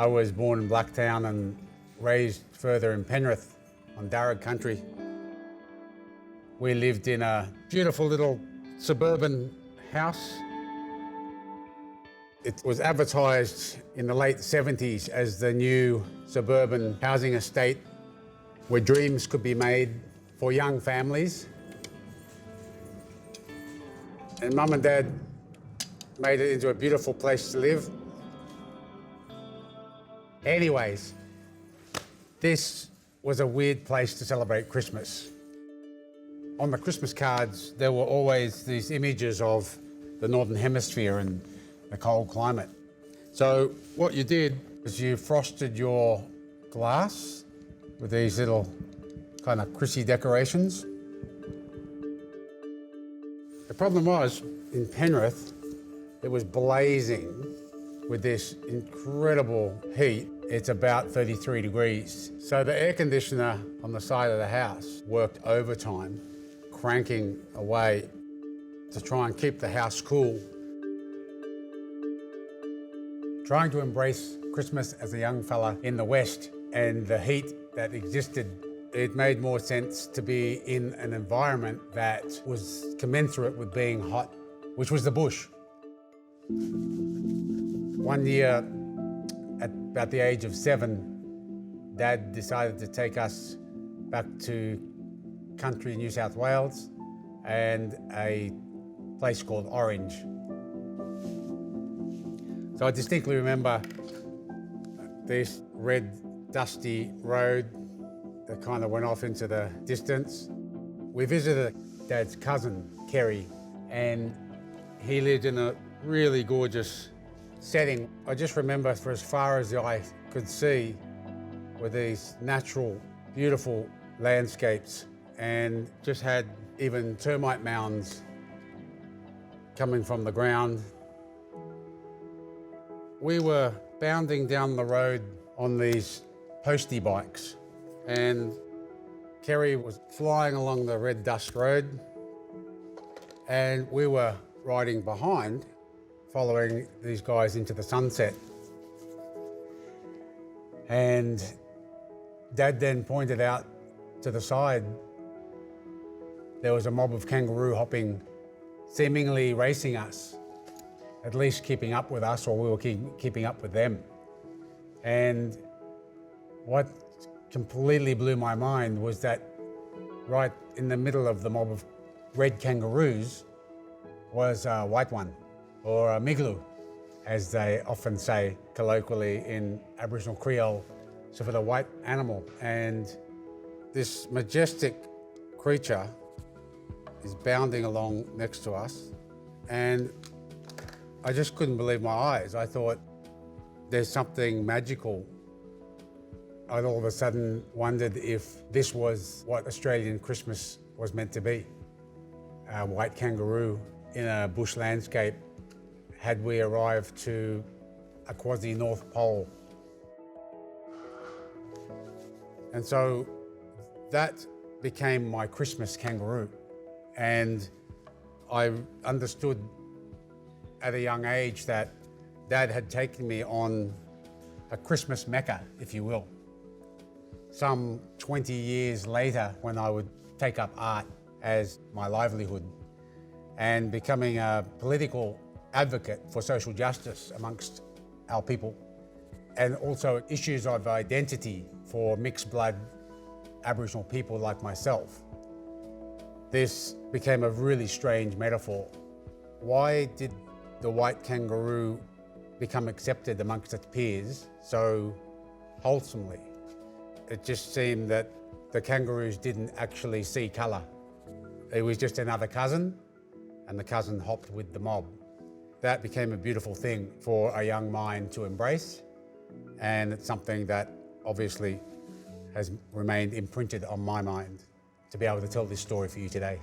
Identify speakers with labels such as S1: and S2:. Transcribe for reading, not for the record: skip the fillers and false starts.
S1: I was born in Blacktown and raised further in Penrith on Dharug Country. We lived in a beautiful little suburban house. It was advertised in the late 70s as the new suburban housing estate where dreams could be made for young families. And Mum and Dad made it into a beautiful place to live. Anyways, this was a weird place to celebrate Christmas. On the Christmas cards, there were always these images of the Northern Hemisphere and the cold climate. So what you did is you frosted your glass with these little kind of Chrissy decorations. The problem was, in Penrith, it was blazing with this incredible heat. It's about 33 degrees. So the air conditioner on the side of the house worked overtime, cranking away to try and keep the house cool. Trying to embrace Christmas as a young fella in the West and the heat that existed, it made more sense to be in an environment that was commensurate with being hot, which was the bush. One year, at about the age of 7, Dad decided to take us back to country New South Wales and a place called Orange. So I distinctly remember this red, dusty road that kind of went off into the distance. We visited Dad's cousin, Kerry, and he lived in a really gorgeous setting. I just remember, for as far as the eye could see, were these natural, beautiful landscapes, and just had even termite mounds coming from the ground. We were bounding down the road on these postie bikes, and Kerry was flying along the red dust road, and we were riding behind, following these guys into the sunset. And Dad then pointed out to the side, there was a mob of kangaroo hopping, seemingly racing us, at least keeping up with us, or we were keeping up with them. And what completely blew my mind was that right in the middle of the mob of red kangaroos was a white one, or a migloo, as they often say colloquially in Aboriginal Creole, so for the white animal. And this majestic creature is bounding along next to us, and I just couldn't believe my eyes. I thought, there's something magical. I'd all of a sudden wondered if this was what Australian Christmas was meant to be. A white kangaroo in a bush landscape, had we arrived to a quasi-North Pole. And so that became my Christmas kangaroo. And I understood at a young age that Dad had taken me on a Christmas Mecca, if you will. Some 20 years later, when I would take up art as my livelihood and becoming a political advocate for social justice amongst our people, and also issues of identity for mixed blood Aboriginal people like myself. This became a really strange metaphor. Why did the white kangaroo become accepted amongst its peers so wholesomely? It just seemed that the kangaroos didn't actually see colour. It was just another cousin, and the cousin hopped with the mob. That became a beautiful thing for a young mind to embrace, and it's something that obviously has remained imprinted on my mind to be able to tell this story for you today.